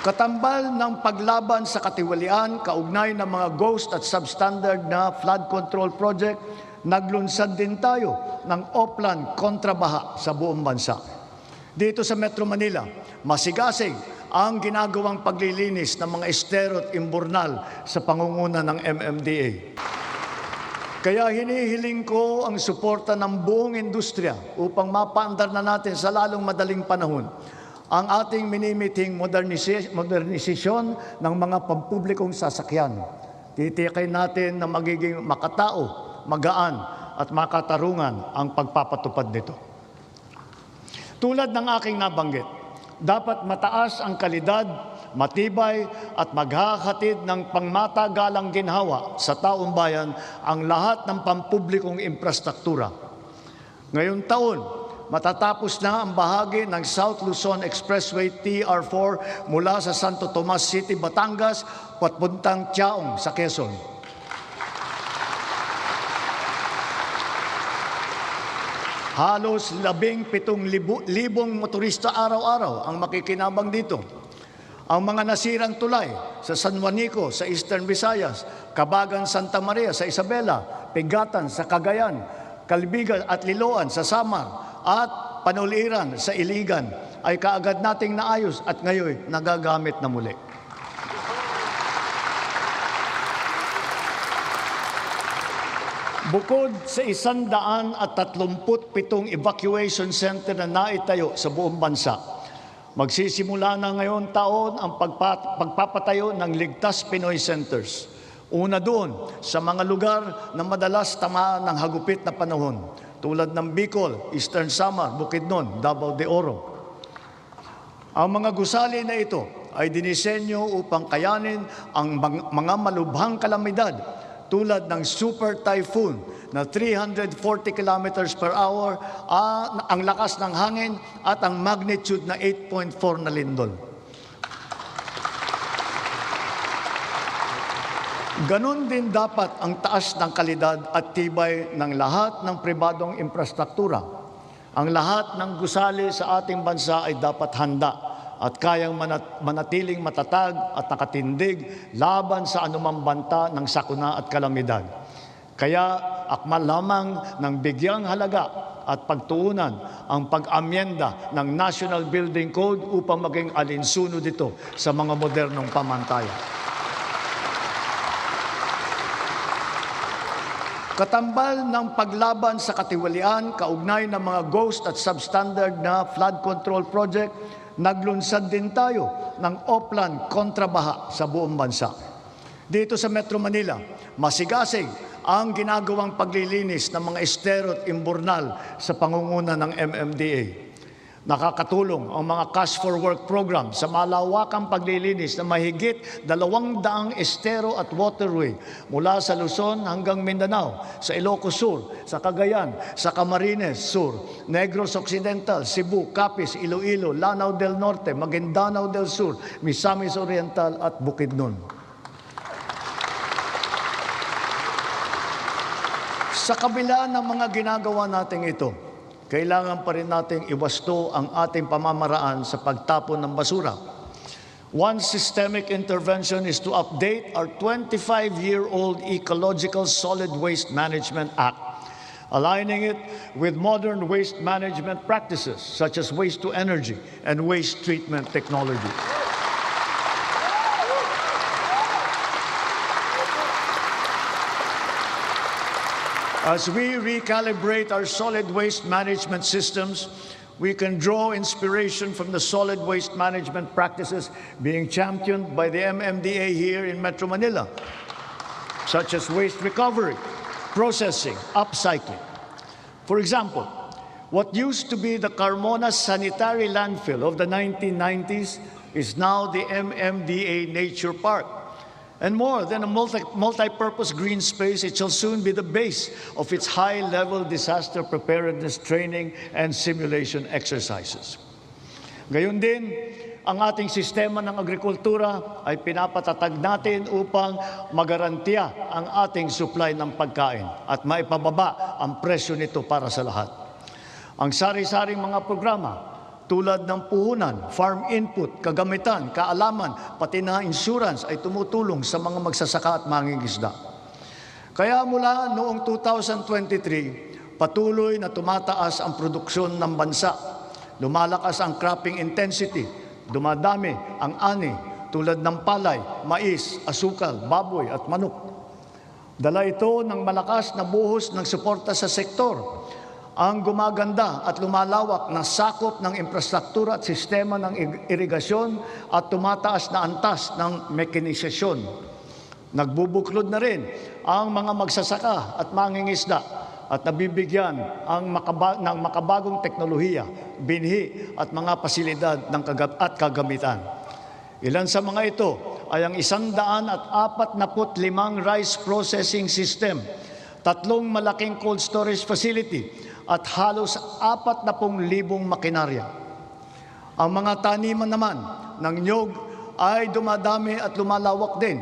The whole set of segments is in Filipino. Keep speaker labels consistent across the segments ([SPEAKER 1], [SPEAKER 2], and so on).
[SPEAKER 1] Katambal ng paglaban sa katiwalian kaugnay ng mga ghost at substandard na flood control project, naglunsad din tayo ng Oplan kontrabaha sa buong bansa. Dito sa Metro Manila, masigasig ang ginagawang paglilinis ng mga estero at imburnal sa pangunguna ng MMDA. Kaya hinihiling ko ang suporta ng buong industriya upang mapaandar na natin sa lalong madaling panahon ang ating minimiting modernisasyon ng mga pampublikong sasakyan. Titiyakin natin na magiging makatao, magaan at makatarungan ang pagpapatupad nito. Tulad ng aking nabanggit, dapat mataas ang kalidad, matibay at maghahatid ng pangmatagalang ginhawa sa taong bayan ang lahat ng pampublikong infrastruktura. Ngayong taon, matatapos na ang bahagi ng South Luzon Expressway TR4 mula sa Santo Tomas City, Batangas, papuntang Tiaong sa Quezon. Halos 17,000 motorista araw-araw ang makikinabang dito. Ang mga nasirang tulay sa San Juanico sa Eastern Visayas, Cabagan, Santa Maria sa Isabela, Pigatan sa Cagayan, Calbigan at Liloan sa Samar, at Panuliran sa Iligan ay kaagad nating naayos at ngayon nagagamit na muli. Bukod sa 137 evacuation center na naitayo sa buong bansa, magsisimula na ngayon taon ang pagpapatayo ng Ligtas Pinoy Centers. Una doon sa mga lugar na madalas tamaan ng hagupit na panahon, tulad ng Bicol, Eastern Samar, Bukidnon, Davao de Oro. Ang mga gusali na ito ay dinisenyo upang kayanin ang mga malubhang kalamidad tulad ng super typhoon na 340 kilometers per hour, ang lakas ng hangin at ang magnitude na 8.4 na lindol. Ganon din dapat ang taas ng kalidad at tibay ng lahat ng pribadong infrastruktura. Ang lahat ng gusali sa ating bansa ay dapat handa at kayang manatiling matatag at nakatindig laban sa anumang banta ng sakuna at kalamidad. Kaya akmal lamang ng bigyang halaga at pagtuunan ang pag-amyenda ng National Building Code upang maging alinsunod ito sa mga modernong pamantayan. Katambal ng paglaban sa katiwalian kaugnay ng mga ghost at substandard na flood control project, naglunsad din tayo ng Oplan kontrabaha sa buong bansa. Dito sa Metro Manila, masigasig ang ginagawang paglilinis ng mga estero at imburnal sa pangunguna ng MMDA. Nakakatulong ang mga Cash for Work program sa malawakang paglilinis na mahigit 200 estero at waterway mula sa Luzon hanggang Mindanao, sa Ilocos Sur, sa Cagayan, sa Camarines Sur, Negros Occidental, Cebu, Capiz, Iloilo, Lanao del Norte, Maguindanao del Sur, Misamis Oriental at Bukidnon. Sa kabila ng mga ginagawa nating ito, kailangan pa rin nating iwasto ang ating pamamaraan sa pagtapon ng basura. One systemic intervention is to update our 25-year-old Ecological Solid Waste Management Act, aligning it with modern waste management practices such as waste-to-energy and waste treatment technology. As we recalibrate our solid waste management systems, we can draw inspiration from the solid waste management practices being championed by the MMDA here in Metro Manila, such as waste recovery, processing, upcycling. For example, what used to be the Carmona Sanitary Landfill of the 1990s is now the MMDA Nature Park. And more than a multi-purpose green space, it shall soon be the base of its high-level disaster preparedness training and simulation exercises. Gayon din, ang ating sistema ng agrikultura ay pinapatatag natin upang magarantiya ang ating supply ng pagkain at maipababa ang presyo nito para sa lahat. Ang sari-saring mga programa tulad ng puhunan, farm input, kagamitan, kaalaman, pati na insurance ay tumutulong sa mga magsasaka at mangingisda. Kaya mula noong 2023, patuloy na tumataas ang produksyon ng bansa. Lumalakas ang cropping intensity, dumadami ang ani tulad ng palay, mais, asukal, baboy at manok. Dala ito ng malakas na buhos ng suporta sa sektor, ang gumaganda at lumalawak na sakop ng infrastruktura at sistema ng irigasyon at tumataas na antas ng mekanisasyon. Nagbubuklod na rin ang mga magsasaka at mangingisda at nabibigyan ng makabagong teknolohiya, binhi at mga pasilidad at kagamitan. Ilan sa mga ito ay ang 145 rice processing system, 3 malaking cold storage facility, at halos 40,000 makinarya. Ang mga taniman naman ng niyog ay dumadami at lumalawak din,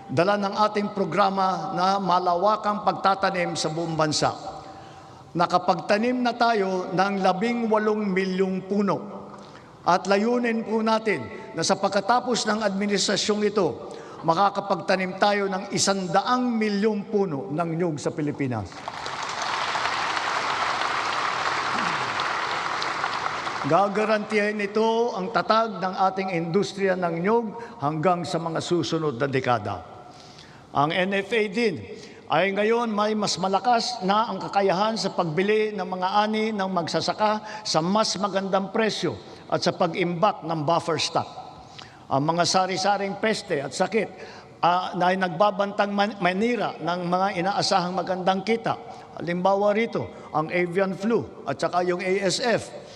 [SPEAKER 1] dala ng ating programa na malawakang pagtatanim sa buong bansa. Nakapagtanim na tayo ng 18 milyong puno at layunin po natin na sa pagkatapos ng administrasyong ito, makakapagtanim tayo ng 100 milyong puno ng niyog sa Pilipinas. Gagarantiyahin ito ang tatag ng ating industriya ng niyog hanggang sa mga susunod na dekada. Ang NFA din ay ngayon may mas malakas na ang kakayahan sa pagbili ng mga ani ng magsasaka sa mas magandang presyo at sa pag-imbak ng buffer stock. Ang mga sari-saring peste at sakit na ay nagbabantang manira ng mga inaasahang magandang kita. Halimbawa rito, ang avian flu at saka yung ASF.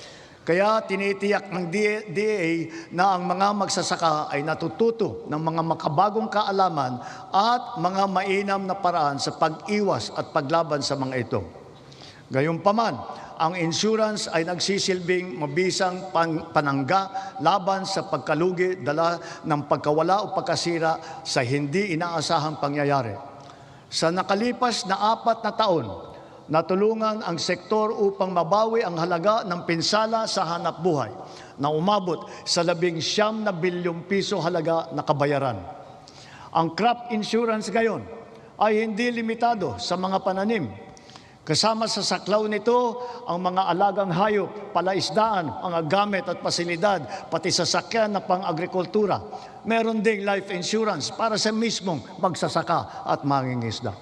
[SPEAKER 1] Kaya tinitiyak ng DA na ang mga magsasaka ay natututo ng mga makabagong kaalaman at mga mainam na paraan sa pag-iwas at paglaban sa mga ito. Gayunpaman, ang insurance ay nagsisilbing mabisang panangga laban sa pagkalugi dala ng pagkawala o pagkasira sa hindi inaasahang pangyayari. Sa nakalipas na 4 na taon, natulungan ang sektor upang mabawi ang halaga ng pinsala sa hanapbuhay na umabot sa 19 bilyong piso halaga na kabayaran. Ang crop insurance ngayon ay hindi limitado sa mga pananim. Kasama sa saklaw nito ang mga alagang hayop, palaisdaan, mga gamit at pasilidad, pati sasakyan na pang-agrikultura. Meron ding life insurance para sa mismong magsasaka at mangingisda.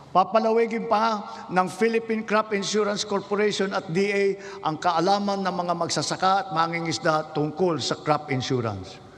[SPEAKER 1] Papalawigin pa ng Philippine Crop Insurance Corporation at DA ang kaalaman ng mga magsasaka at mangingisda tungkol sa crop insurance.